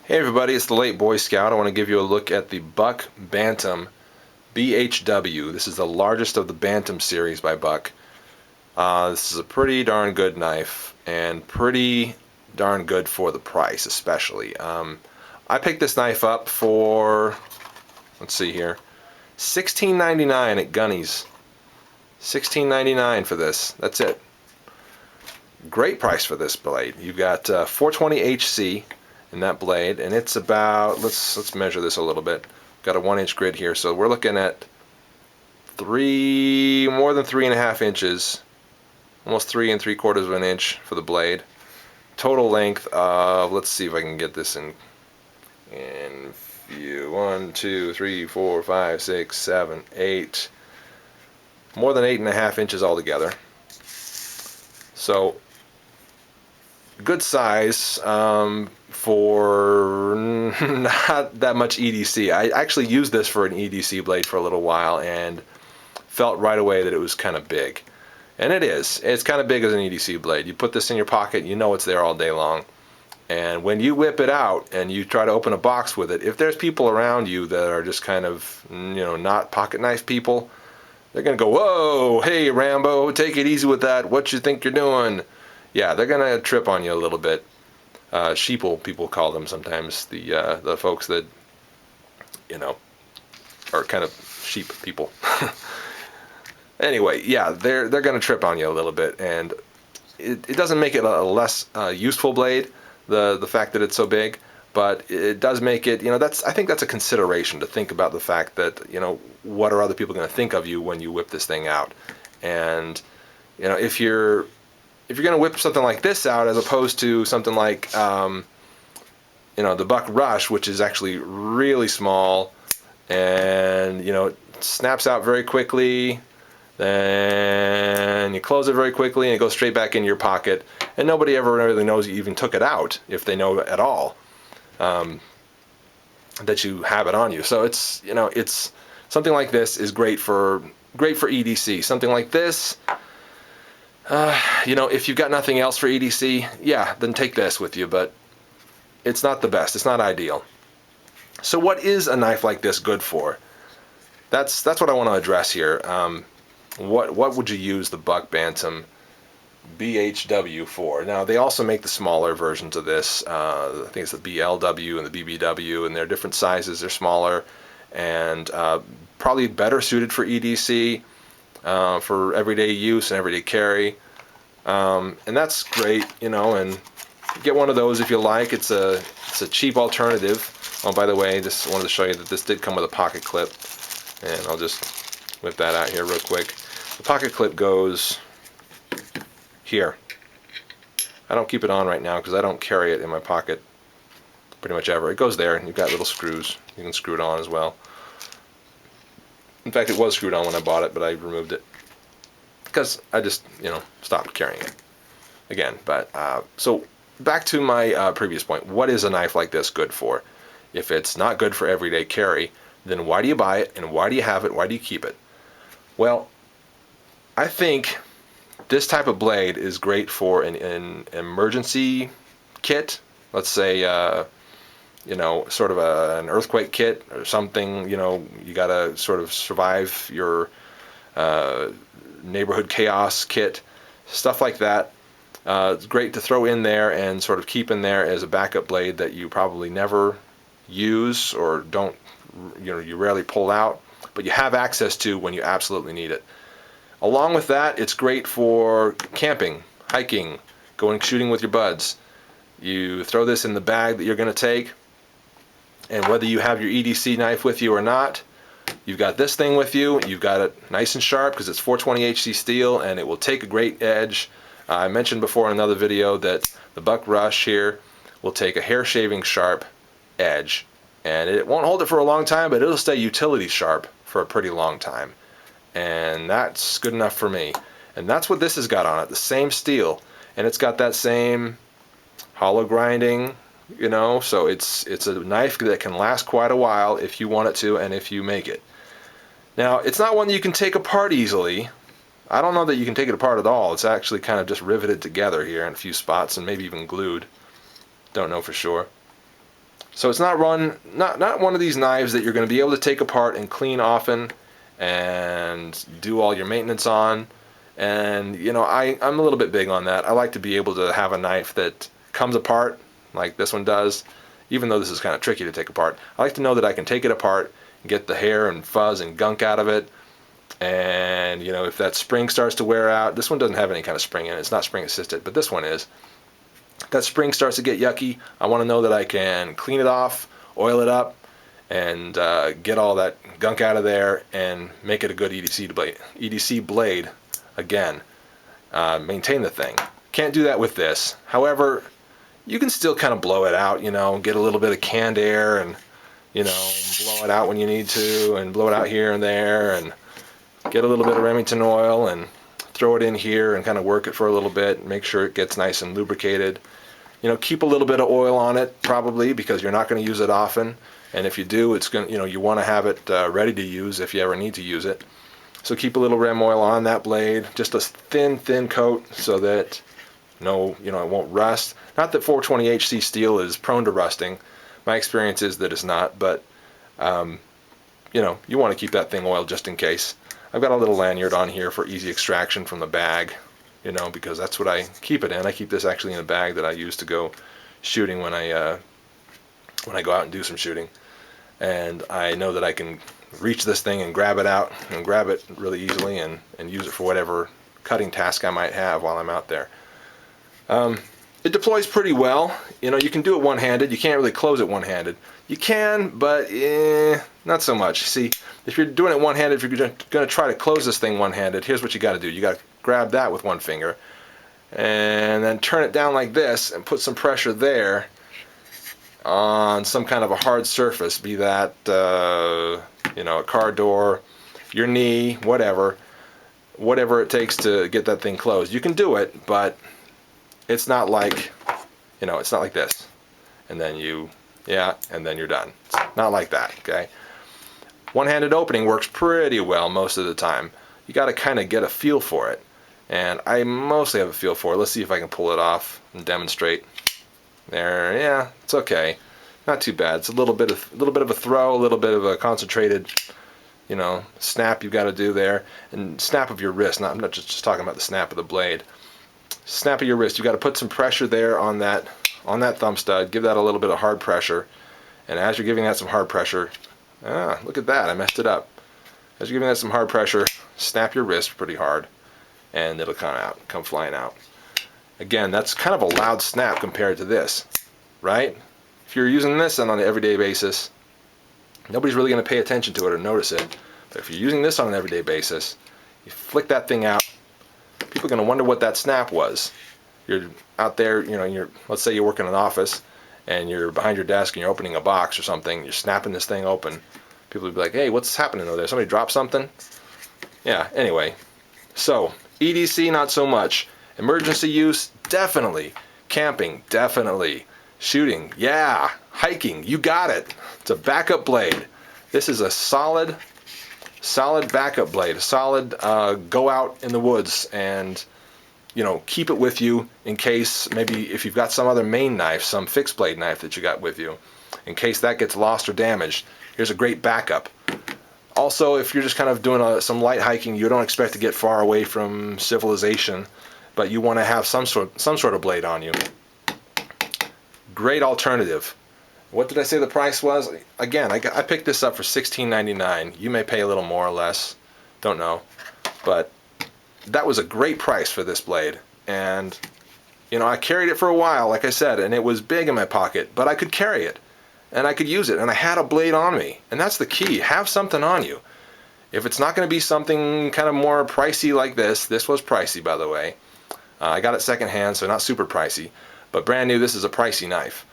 Hey everybody, it's the Late Boy Scout. I want to give you a look at the Buck Bantam BHW. This is the largest of the Bantam series by Buck. This is a pretty darn good knife and pretty darn good for the price especially. I picked this knife up for, let's see here, $16.99 at Gunny's. $16.99 for this. That's it. Great price for this blade. You've got 420 HC in that blade, and it's about, let's measure this a little bit. Got a 1-inch grid here, so we're looking at more than 3.5 inches, almost 3 3/4 of an inch for the blade. Total length of, let's see if I can get this in view. 1, 2, 3, 4, 5, 6, 7, 8. More than 8.5 inches altogether. So good size for not that much EDC. I actually used this for an EDC blade for a little while and felt right away that it was kind of big. And it is. It's kind of big as an EDC blade. You put this in your pocket, you know it's there all day long. And when you whip it out and you try to open a box with it, if there's people around you that are just kind of, not pocket knife people, they're going to go, "Whoa, hey Rambo, take it easy with that. What you think you're doing?" Yeah, they're going to trip on you a little bit. Sheeple, people call them sometimes, the folks that, are kind of sheep people. Anyway, yeah, they're going to trip on you a little bit, and it doesn't make it a less useful blade, the fact that it's so big, but it does make it, I think that's a consideration to think about the fact that, what are other people going to think of you when you whip this thing out. And, if you're going to whip something like this out as opposed to something like, the Buck Rush, which is actually really small, and, it snaps out very quickly, then you close it very quickly and it goes straight back in your pocket, and nobody ever really knows you even took it out, if they know at all, that you have it on you. So it's, it's something like this is great for EDC. Something like this, if you've got nothing else for EDC, yeah, then take this with you, but it's not the best. It's not ideal. So what is a knife like this good for? That's what I want to address here. What would you use the Buck Bantam BHW for? Now, they also make the smaller versions of this. I think it's the BLW and the BBW, and they're different sizes. They're smaller and probably better suited for EDC, for everyday use and everyday carry. And that's great, and get one of those if you like. It's a cheap alternative. Oh, by the way, just wanted to show you that this did come with a pocket clip, and I'll just whip that out here real quick. The pocket clip goes here. I don't keep it on right now because I don't carry it in my pocket pretty much ever. It goes there, and you've got little screws. You can screw it on as well. In fact, it was screwed on when I bought it, but I removed it because I just, stopped carrying it again. But so back to my previous point. What is a knife like this good for? If it's not good for everyday carry, then why do you buy it, and why do you have it? Why do you keep it? Well, I think this type of blade is great for an emergency kit. Let's say, sort of an earthquake kit or something. You gotta sort of survive your neighborhood chaos kit, stuff like that. It's great to throw in there and sort of keep in there as a backup blade that you probably never use or don't, you rarely pull out, but you have access to when you absolutely need it. Along with that, it's great for camping, hiking, going shooting with your buds. You throw this in the bag that you're going to take, and whether you have your EDC knife with you or not, you've got this thing with you. You've got it nice and sharp because it's 420 HC steel, and it will take a great edge. I mentioned before in another video that the Buck Rush here will take a hair shaving sharp edge, and it won't hold it for a long time, but it'll stay utility sharp for a pretty long time. And that's good enough for me. And that's what this has got on it, the same steel, and it's got that same hollow grinding, so it's a knife that can last quite a while if you want it to, and if you make it. Now, it's not one that you can take apart easily. I don't know that you can take it apart at all. It's actually kind of just riveted together here in a few spots, and maybe even glued. Don't know for sure. So it's not one of these knives that you're going to be able to take apart and clean often and do all your maintenance on. And you know, I'm a little bit big on that. I like to be able to have a knife that comes apart like this one does, even though this is kind of tricky to take apart. I like to know that I can take it apart, get the hair and fuzz and gunk out of it. And you know, if that spring starts to wear out, this one doesn't have any kind of spring in it. It's not spring assisted, but this one is. If that spring starts to get yucky, I want to know that I can clean it off, oil it up, and get all that gunk out of there and make it a good EDC blade again. Maintain the thing. Can't do that with this. However, you can still kind of blow it out, you know, get a little bit of canned air and, you know, blow it out when you need to, and blow it out here and there, and get a little bit of Remington oil and throw it in here and kind of work it for a little bit, make sure it gets nice and lubricated. You know, keep a little bit of oil on it probably, because you're not going to use it often, and if you do, it's going to, you know, you want to have it ready to use if you ever need to use it. So keep a little Rem oil on that blade, just a thin coat, so that it won't rust. Not that 420HC steel is prone to rusting. My experience is that it's not, but you know, you want to keep that thing oiled just in case. I've got a little lanyard on here for easy extraction from the bag, you know, because that's what I keep it in. I keep this actually in a bag that I use to go shooting when I go out and do some shooting. And I know that I can reach this thing and grab it out and grab it really easily and use it for whatever cutting task I might have while I'm out there. It deploys pretty well. You know, you can do it one-handed. You can't really close it one-handed. You can, but not so much. See, if you're doing it one-handed, if you're going to try to close this thing one-handed, here's what you got to do. You got to grab that with one finger and then turn it down like this and put some pressure there on some kind of a hard surface, be that you know, a car door, your knee, whatever it takes to get that thing closed. You can do it, but it's not like, you know, it's not like this, and then and then you're done. It's not like that, okay? One-handed opening works pretty well most of the time. You got to kind of get a feel for it, and I mostly have a feel for it. Let's see if I can pull it off and demonstrate. There, yeah, it's okay. Not too bad. It's a little bit of a throw, a little bit of a concentrated, you know, snap you've got to do there, and snap of your wrist. I'm not just talking about the snap of the blade. Snap of your wrist. You've got to put some pressure there on that thumb stud. Give that a little bit of hard pressure, and as you're giving that some hard pressure, look at that, I messed it up. As you're giving that some hard pressure, snap your wrist pretty hard, and it'll come flying out. Again, that's kind of a loud snap compared to this, right? If you're using this on an everyday basis, nobody's really going to pay attention to it or notice it. But if you're using this on an everyday basis, you flick that thing out, people are going to wonder what that snap was. You're out there, you know, let's say you work in an office and you're behind your desk and you're opening a box or something, you're snapping this thing open. People will be like, hey, what's happening over there? Somebody dropped something? Yeah, anyway. So, EDC, not so much. Emergency use, definitely. Camping, definitely. Shooting, yeah. Hiking, you got it. It's a backup blade. This is a solid backup blade. A solid go out in the woods and, you know, keep it with you in case, maybe if you've got some other main knife, some fixed blade knife that you got with you, in case that gets lost or damaged, here's a great backup. Also, if you're just kind of doing some light hiking, you don't expect to get far away from civilization, but you want to have some sort of blade on you. Great alternative. What did I say the price was? Again, I picked this up for $16.99. You may pay a little more or less, don't know, but that was a great price for this blade. And you know, I carried it for a while, like I said, and it was big in my pocket, but I could carry it and I could use it, and I had a blade on me, and that's the key. Have something on you. If it's not going to be something kind of more pricey like this was pricey, by the way. I got it secondhand, so not super pricey, but brand new. This is a pricey knife.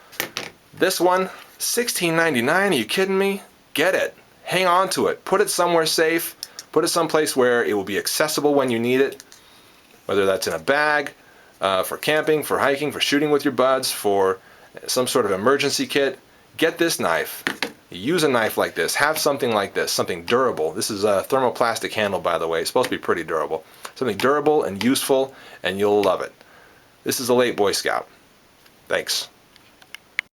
This one, $16.99. Are you kidding me? Get it. Hang on to it. Put it somewhere safe. Put it someplace where it will be accessible when you need it, whether that's in a bag, for camping, for hiking, for shooting with your buds, for some sort of emergency kit. Get this knife. Use a knife like this. Have something like this, something durable. This is a thermoplastic handle, by the way. It's supposed to be pretty durable. Something durable and useful, and you'll love it. This is a late Boy Scout. Thanks.